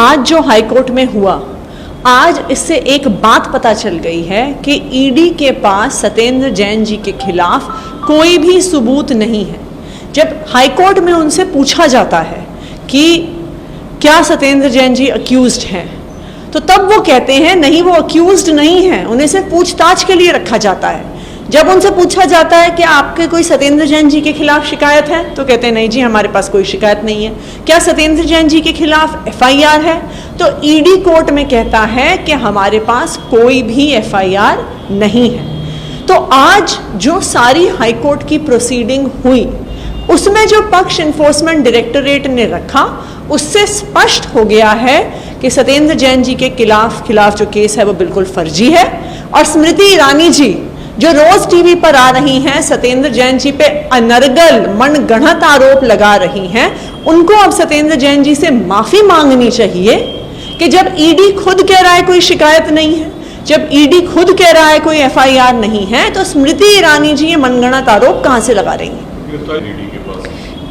आज जो हाईकोर्ट में हुआ, आज इससे एक बात पता चल गई है कि ईडी के पास सत्येंद्र जैन जी के खिलाफ कोई भी सबूत नहीं है। जब हाईकोर्ट में उनसे पूछा जाता है कि क्या सत्येंद्र जैन जी अक्यूज्ड हैं, तो तब वो कहते हैं नहीं, वो अक्यूज्ड नहीं है, उन्हें सिर्फ पूछताछ के लिए रखा जाता है। जब उनसे पूछा जाता है कि आपके कोई सत्येंद्र जैन जी के खिलाफ शिकायत है, तो कहते हैं नहीं जी, हमारे पास कोई शिकायत नहीं है। क्या सत्येंद्र जैन जी के खिलाफ एफआईआर है, तो ईडी कोर्ट में कहता है कि हमारे पास कोई भी एफआईआर नहीं है। तो आज जो सारी हाईकोर्ट की प्रोसीडिंग हुई, उसमें जो पक्ष इन्फोर्समेंट डायरेक्टोरेट ने रखा, उससे स्पष्ट हो गया है कि सत्येंद्र जैन जी के खिलाफ जो केस है वो बिल्कुल फर्जी है। और स्मृति ईरानी जी जो रोज टीवी पर आ रही हैं, सत्येंद्र जैन जी पे अनर्गल मनगढ़ंत आरोप लगा रही हैं, उनको अब सत्येंद्र जैन जी से माफी मांगनी चाहिए कि जब ईडी खुद कह रहा है कोई शिकायत नहीं है, जब ईडी खुद कह रहा है कोई एफआईआर नहीं है, तो स्मृति ईरानी जी ये मनगढ़ंत आरोप कहां से लगा रही हैं?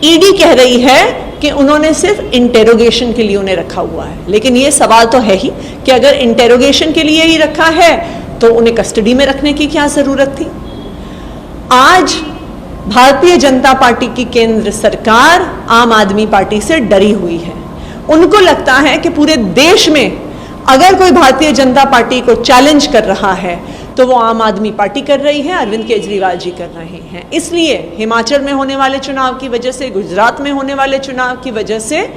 ईडी कह रही है कि उन्होंने सिर्फ इंटेरोगेशन के लिए उन्हें रखा हुआ है, लेकिन ये सवाल तो है ही कि अगर इंटेरोगेशन के लिए ही रखा है तो उन्हें कस्टडी में रखने की क्या जरूरत थी? आज भारतीय जनता पार्टी की केंद्र सरकार आम आदमी पार्टी से डरी हुई है। उनको लगता है कि पूरे देश में अगर कोई भारतीय जनता पार्टी को चैलेंज कर रहा है तो वो आम आदमी पार्टी कर रही है, अरविंद केजरीवाल जी कर रहे हैं। इसलिए हिमाचल में होने वाले चुनाव की वजह से, गुजरात में होने वाले चुनाव की वजह से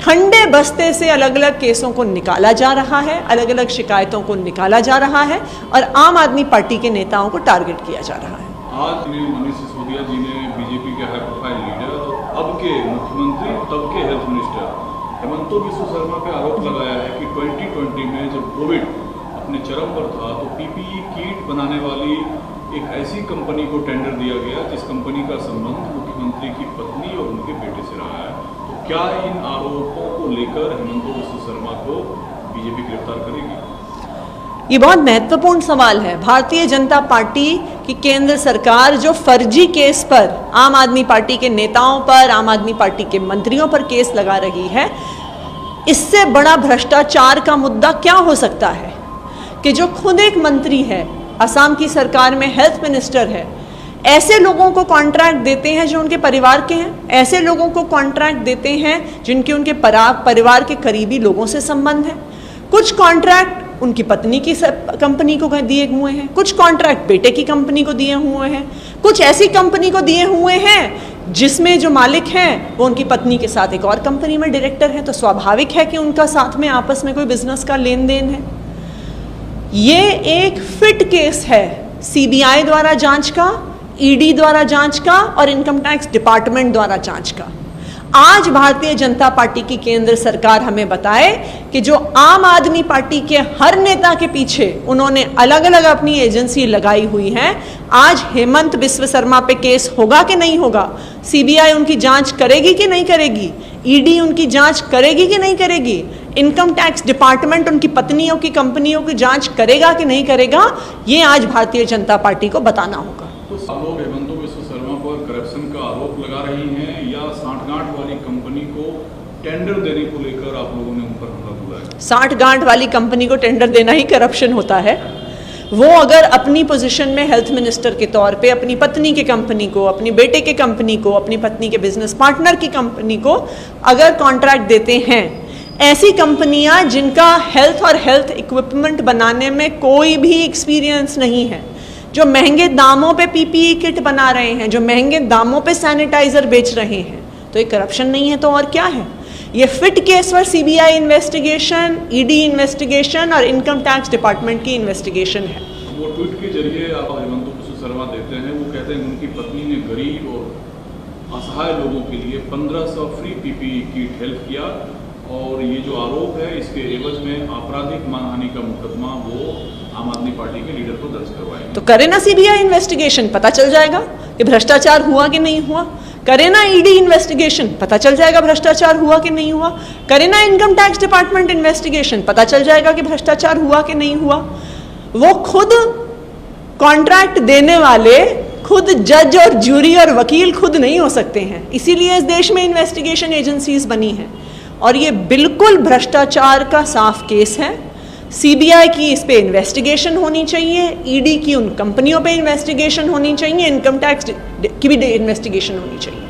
ठंडे बस्ते से अलग अलग केसों को निकाला जा रहा है, अलग अलग शिकायतों को निकाला जा रहा है और आम आदमी पार्टी के नेताओं को टारगेट किया जा रहा है। आज मनीष सिसोदिया जी ने बीजेपी के हाई प्रोफाइल लीडर और अब के मुख्यमंत्री, तब के हेल्थ मिनिस्टर हेमंत बिस्वा शर्मा पे आरोप लगाया है कि 2020 में जब कोविड अपने चरम पर था तो पीपीई किट बनाने वाली एक ऐसी कंपनी को टेंडर दिया गया जिस कंपनी का संबंध मुख्यमंत्री की पत्नी और उनके बेटे से रहा है। क्या इन आरोपों को लेकर हेमंत बिस्वा शर्मा को बीजेपी गिरफ्तार करेगी? ये बहुत महत्वपूर्ण सवाल है। भारतीय जनता पार्टी की केंद्र सरकार जो फर्जी केस पर आम आदमी पार्टी के नेताओं पर, आम आदमी पार्टी के मंत्रियों पर केस लगा रही है, इससे बड़ा भ्रष्टाचार का मुद्दा क्या हो सकता है कि जो खुद एक मंत्री है, असम की सरकार में हेल्थ मिनिस्टर है, ऐसे लोगों को कॉन्ट्रैक्ट देते हैं जो उनके परिवार के हैं, ऐसे लोगों को कॉन्ट्रैक्ट देते हैं जिनके उनके परिवार के करीबी लोगों से संबंध है। कुछ कॉन्ट्रैक्ट उनकी पत्नी की कंपनी को दिए हुए हैं, कुछ कॉन्ट्रैक्ट बेटे की कंपनी को दिए हुए हैं, कुछ ऐसी कंपनी को दिए हुए हैं जिसमें जो मालिक हैं वो उनकी पत्नी के साथ एक और कंपनी में डायरेक्टर हैं, तो स्वाभाविक है कि उनका साथ में आपस में कोई बिजनेस का लेन देन है। ये एक फिट केस है सीबीआई द्वारा जांच का, ईडी द्वारा जांच का और इनकम टैक्स डिपार्टमेंट द्वारा जांच का। आज भारतीय जनता पार्टी की केंद्र सरकार हमें बताए कि जो आम आदमी पार्टी के हर नेता के पीछे उन्होंने अलग अलग अपनी एजेंसी लगाई हुई है, आज हेमंत बिस्वा शर्मा पे केस होगा कि नहीं होगा, सीबीआई उनकी जांच करेगी कि नहीं करेगी, ईडी उनकी जांच करेगी कि नहीं करेगी, इनकम टैक्स डिपार्टमेंट उनकी पत्नियों की कंपनियों की जांच करेगा कि नहीं करेगा, ये आज भारतीय जनता पार्टी को बताना होगा। लोग हेमंत बिस्वा शर्मा पर करप्शन का आरोप लगा रही हैं या साठगांठ वाली कंपनी को टेंडर देने को लेकर आप लोगों ने उन पर हमला बोला है? साठगांठ वाली कंपनी को टेंडर देना ही करप्शन होता है। वो अगर अपनी पोजीशन में हेल्थ मिनिस्टर के तौर पे अपनी पत्नी के कंपनी को, अपनी बेटे के कंपनी को, अपनी पत्नी के बिजनेस पार्टनर की कंपनी को अगर कॉन्ट्रैक्ट देते हैं, ऐसी कंपनियां जिनका हेल्थ और हेल्थ इक्विपमेंट बनाने में कोई भी एक्सपीरियंस नहीं है, जो महंगे दामों पे पीपीई किट बना रहे हैं, जो महंगे दामों पे सैनिटाइजर बेच रहे हैं, तो ये करप्शन नहीं है तो और क्या है? ये फिट केस पर सीबीआई इन्वेस्टिगेशन, ईडी इन्वेस्टिगेशन और इनकम टैक्स डिपार्टमेंट की इन्वेस्टिगेशन है। वो ट्वीट के जरिए आप हेमंत बिस्वा शर्मा देते हैं, वो कहते हैं उनकी पत्नी ने गरीब और असहाय लोगों के लिए 1500 फ्री पीपीई किट हेल्प किया और ये जो आरोप है इसके एवज में आपराधिक मानहानि का मुकदमा वो आम आदमी पार्टी के लीडर को दर्ज करवाएंगे। तो करे ना सीबीआई इन्वेस्टिगेशन, पता चल जाएगा कि भ्रष्टाचार हुआ कि नहीं हुआ। करे ना ईडी इन्वेस्टिगेशन, पता चल जाएगा भ्रष्टाचार हुआ कि नहीं हुआ। करे ना इनकम टैक्स डिपार्टमेंट इन्वेस्टिगेशन, पता चल जाएगा कि भ्रष्टाचार हुआ कि नहीं हुआ। वो खुद कॉन्ट्रैक्ट देने वाले, खुद जज और जूरी और वकील खुद नहीं हो सकते हैं, इसीलिए इस देश में इन्वेस्टिगेशन एजेंसीज बनी हैं। और ये बिल्कुल भ्रष्टाचार का साफ केस है। सीबीआई की इस पे इन्वेस्टिगेशन होनी चाहिए, ईडी की उन कंपनियों पे इन्वेस्टिगेशन होनी चाहिए, इनकम टैक्स की भी इन्वेस्टिगेशन होनी चाहिए।